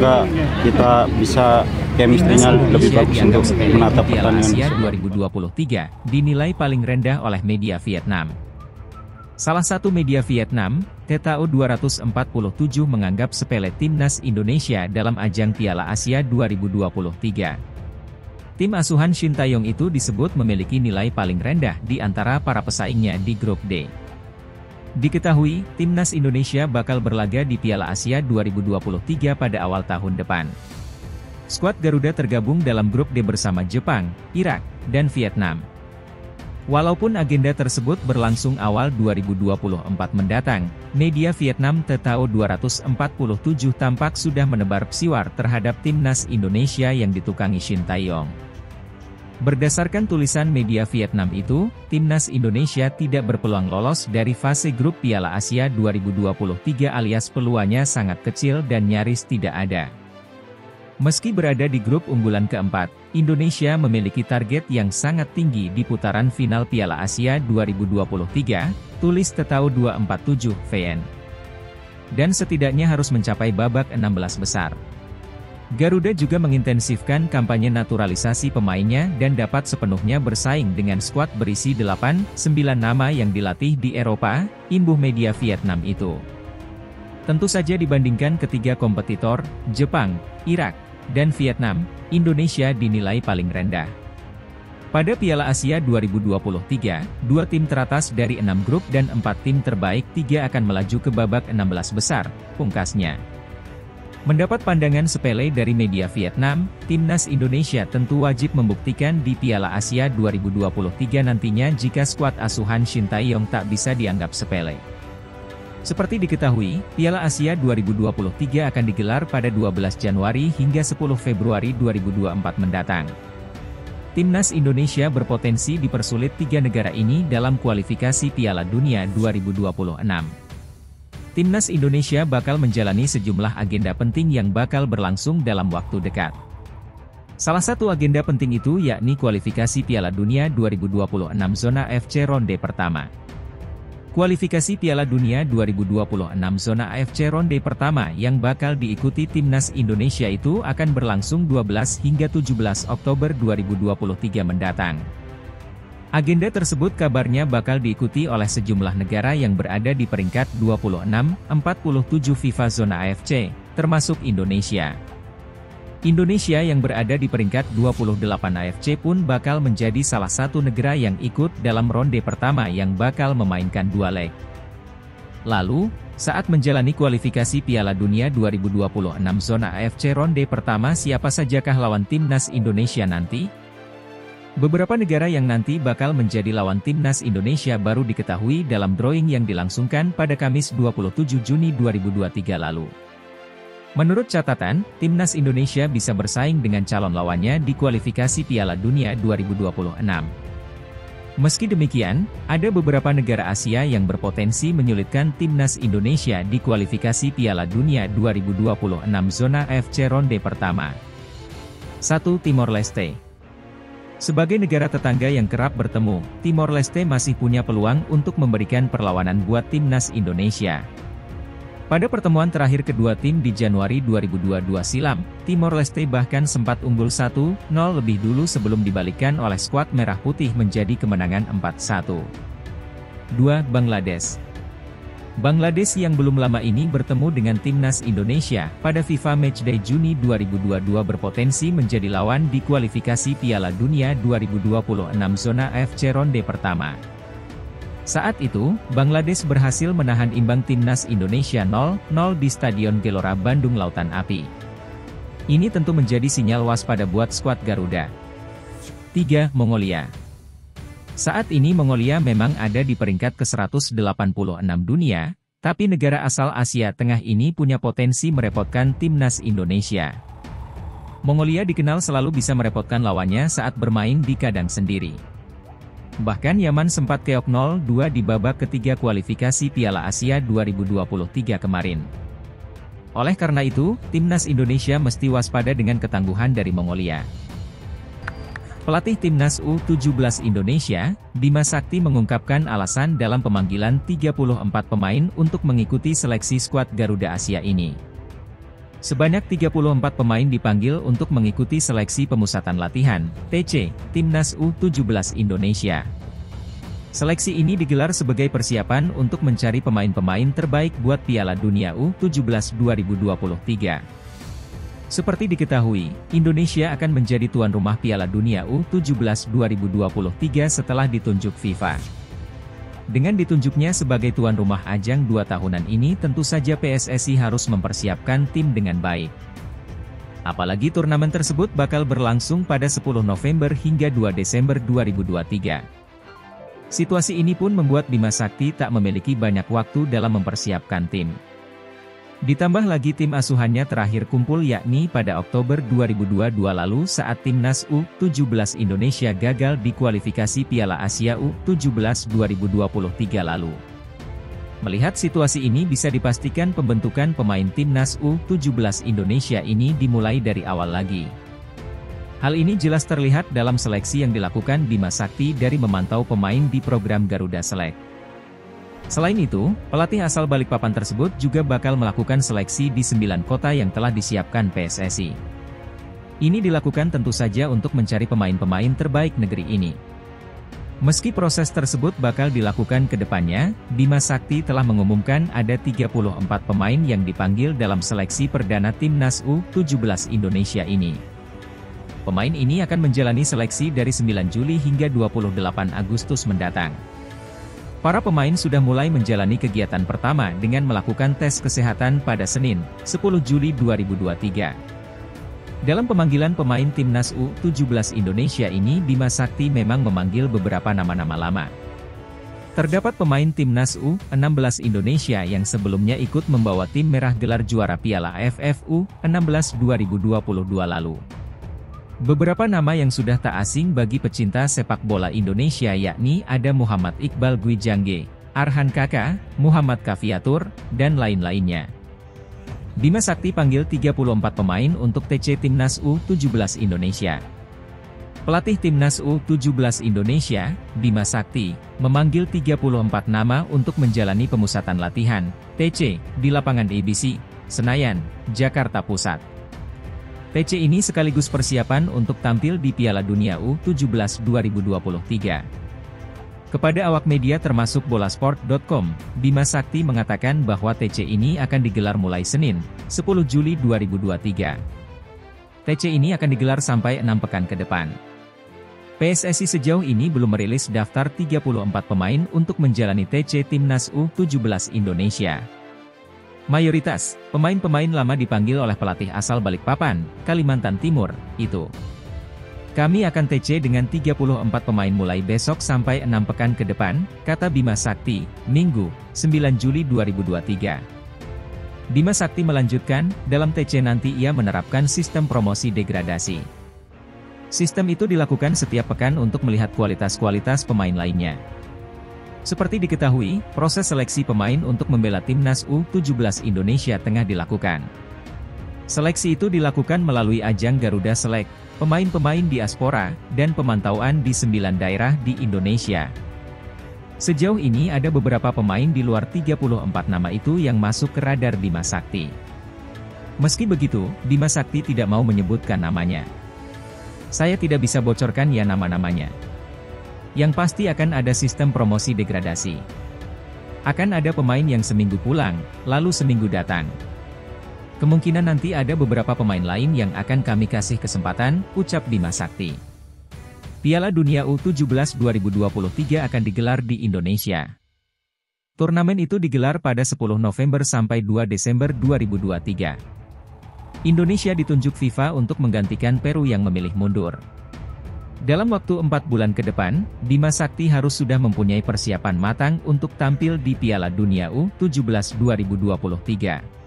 semoga kita bisa chemistry-nya lebih bagus untuk menatap Piala pertandingan Asia besok. 2023 dinilai paling rendah oleh media Vietnam. Salah satu media Vietnam, TTO 247 menganggap sepele timnas Indonesia dalam ajang Piala Asia 2023. Tim asuhan Shin Tae-yong itu disebut memiliki nilai paling rendah di antara para pesaingnya di grup D. Diketahui, timnas Indonesia bakal berlaga di Piala Asia 2023 pada awal tahun depan. Skuad Garuda tergabung dalam grup D bersama Jepang, Irak, dan Vietnam. Walaupun agenda tersebut berlangsung awal 2024 mendatang, media Vietnam TTO 247 tampak sudah menebar psiwar terhadap timnas Indonesia yang ditukangi Shin Tae-yong. Berdasarkan tulisan media Vietnam itu, timnas Indonesia tidak berpeluang lolos dari fase grup Piala Asia 2023 alias peluangnya sangat kecil dan nyaris tidak ada. Meski berada di grup unggulan keempat, Indonesia memiliki target yang sangat tinggi di putaran final Piala Asia 2023, tulis TTO 247 VN. Dan setidaknya harus mencapai babak 16 besar. Garuda juga mengintensifkan kampanye naturalisasi pemainnya dan dapat sepenuhnya bersaing dengan skuad berisi 8-9 nama yang dilatih di Eropa, imbuh media Vietnam itu. Tentu saja dibandingkan ketiga kompetitor, Jepang, Irak, dan Vietnam, Indonesia dinilai paling rendah. Pada Piala Asia 2023, 2 tim teratas dari 6 grup dan 4 tim terbaik 3 akan melaju ke babak 16 besar, pungkasnya. Mendapat pandangan sepele dari media Vietnam, timnas Indonesia tentu wajib membuktikan di Piala Asia 2023 nantinya jika skuad asuhan Shin Tae-yong tak bisa dianggap sepele. Seperti diketahui, Piala Asia 2023 akan digelar pada 12 Januari hingga 10 Februari 2024 mendatang. Timnas Indonesia berpotensi dipersulit 3 negara ini dalam kualifikasi Piala Dunia 2026. Timnas Indonesia bakal menjalani sejumlah agenda penting yang bakal berlangsung dalam waktu dekat. Salah satu agenda penting itu yakni kualifikasi Piala Dunia 2026 Zona AFC Ronde pertama. Kualifikasi Piala Dunia 2026 Zona AFC Ronde pertama yang bakal diikuti Timnas Indonesia itu akan berlangsung 12 hingga 17 Oktober 2023 mendatang. Agenda tersebut kabarnya bakal diikuti oleh sejumlah negara yang berada di peringkat 26-47 FIFA Zona AFC, termasuk Indonesia. Indonesia yang berada di peringkat 28 AFC pun bakal menjadi salah satu negara yang ikut dalam ronde pertama yang bakal memainkan 2 leg. Lalu, saat menjalani kualifikasi Piala Dunia 2026 Zona AFC ronde pertama siapa sajakah lawan Timnas Indonesia nanti? Beberapa negara yang nanti bakal menjadi lawan Timnas Indonesia baru diketahui dalam drawing yang dilangsungkan pada Kamis 27 Juni 2023 lalu. Menurut catatan, Timnas Indonesia bisa bersaing dengan calon lawannya di kualifikasi Piala Dunia 2026. Meski demikian, ada beberapa negara Asia yang berpotensi menyulitkan Timnas Indonesia di kualifikasi Piala Dunia 2026 Zona AFC Ronde pertama. 1. Timor Leste. Sebagai negara tetangga yang kerap bertemu, Timor Leste masih punya peluang untuk memberikan perlawanan buat Timnas Indonesia. Pada pertemuan terakhir kedua tim di Januari 2022 silam, Timor Leste bahkan sempat unggul 1-0 lebih dulu sebelum dibalikkan oleh skuad Merah Putih menjadi kemenangan 4-1. 2. Bangladesh. Bangladesh yang belum lama ini bertemu dengan Timnas Indonesia pada FIFA Matchday Juni 2022 berpotensi menjadi lawan di kualifikasi Piala Dunia 2026 Zona AFC Ronde pertama. Saat itu, Bangladesh berhasil menahan imbang Timnas Indonesia 0-0 di Stadion Gelora Bandung Lautan Api. Ini tentu menjadi sinyal waspada buat skuad Garuda. 3. Mongolia. Saat ini Mongolia memang ada di peringkat ke-186 dunia, tapi negara asal Asia Tengah ini punya potensi merepotkan Timnas Indonesia. Mongolia dikenal selalu bisa merepotkan lawannya saat bermain di kandang sendiri. Bahkan Yaman sempat keok 0-2 di babak ketiga kualifikasi Piala Asia 2023 kemarin. Oleh karena itu, Timnas Indonesia mesti waspada dengan ketangguhan dari Mongolia. Pelatih Timnas U17 Indonesia, Bima Sakti mengungkapkan alasan dalam pemanggilan 34 pemain untuk mengikuti seleksi skuad Garuda Asia ini. Sebanyak 34 pemain dipanggil untuk mengikuti seleksi pemusatan latihan, TC, Timnas U17 Indonesia. Seleksi ini digelar sebagai persiapan untuk mencari pemain-pemain terbaik buat Piala Dunia U17 2023. Seperti diketahui, Indonesia akan menjadi tuan rumah Piala Dunia U17 2023 setelah ditunjuk FIFA. Dengan ditunjuknya sebagai tuan rumah ajang 2 tahunan ini, tentu saja PSSI harus mempersiapkan tim dengan baik. Apalagi turnamen tersebut bakal berlangsung pada 10 November hingga 2 Desember 2023. Situasi ini pun membuat Bima Sakti tak memiliki banyak waktu dalam mempersiapkan tim. Ditambah lagi tim asuhannya terakhir kumpul yakni pada Oktober 2022 lalu saat Timnas U17 Indonesia gagal di kualifikasi Piala Asia U17 2023 lalu. Melihat situasi ini bisa dipastikan pembentukan pemain Timnas U17 Indonesia ini dimulai dari awal lagi. Hal ini jelas terlihat dalam seleksi yang dilakukan Bima Sakti dari memantau pemain di program Garuda Select. Selain itu, pelatih asal Balikpapan tersebut juga bakal melakukan seleksi di 9 kota yang telah disiapkan PSSI. Ini dilakukan tentu saja untuk mencari pemain-pemain terbaik negeri ini. Meski proses tersebut bakal dilakukan ke depannya, Bima Sakti telah mengumumkan ada 34 pemain yang dipanggil dalam seleksi perdana Timnas U17 Indonesia ini. Pemain ini akan menjalani seleksi dari 9 Juli hingga 28 Agustus mendatang. Para pemain sudah mulai menjalani kegiatan pertama dengan melakukan tes kesehatan pada Senin, 10 Juli 2023. Dalam pemanggilan pemain Timnas U17 Indonesia ini, Bima Sakti memang memanggil beberapa nama-nama lama. Terdapat pemain Timnas U16 Indonesia yang sebelumnya ikut membawa tim merah gelar juara Piala AFF U16 2022 lalu. Beberapa nama yang sudah tak asing bagi pecinta sepak bola Indonesia yakni ada Muhammad Iqbal Gwijangge, Arhan Kaka, Muhammad Kaviatur, dan lain-lainnya. Bima Sakti panggil 34 pemain untuk TC Timnas U17 Indonesia. Pelatih Timnas U17 Indonesia, Bima Sakti, memanggil 34 nama untuk menjalani pemusatan latihan, TC, di lapangan ABC, Senayan, Jakarta Pusat. TC ini sekaligus persiapan untuk tampil di Piala Dunia U17 2023. Kepada awak media termasuk bolasport.com, Bima Sakti mengatakan bahwa TC ini akan digelar mulai Senin, 10 Juli 2023. TC ini akan digelar sampai 6 pekan ke depan. PSSI sejauh ini belum merilis daftar 34 pemain untuk menjalani TC Timnas U17 Indonesia. Mayoritas, pemain-pemain lama dipanggil oleh pelatih asal Balikpapan, Kalimantan Timur, itu. Kami akan TC dengan 34 pemain mulai besok sampai 6 pekan ke depan, kata Bima Sakti, Minggu, 9 Juli 2023. Bima Sakti melanjutkan, dalam TC nanti ia menerapkan sistem promosi degradasi. Sistem itu dilakukan setiap pekan untuk melihat kualitas-kualitas pemain lainnya. Seperti diketahui, proses seleksi pemain untuk membela Timnas U17 Indonesia tengah dilakukan. Seleksi itu dilakukan melalui ajang Garuda Select, pemain-pemain diaspora, dan pemantauan di 9 daerah di Indonesia. Sejauh ini ada beberapa pemain di luar 34 nama itu yang masuk ke radar Bima Sakti. Meski begitu, Bima Sakti tidak mau menyebutkan namanya. Saya tidak bisa bocorkan ya nama-namanya. Yang pasti akan ada sistem promosi degradasi. Akan ada pemain yang seminggu pulang, lalu seminggu datang. Kemungkinan nanti ada beberapa pemain lain yang akan kami kasih kesempatan, ucap Bima Sakti. Piala Dunia U17 2023 akan digelar di Indonesia. Turnamen itu digelar pada 10 November sampai 2 Desember 2023. Indonesia ditunjuk FIFA untuk menggantikan Peru yang memilih mundur. Dalam waktu 4 bulan ke depan, Bima Sakti harus sudah mempunyai persiapan matang untuk tampil di Piala Dunia U17 2023.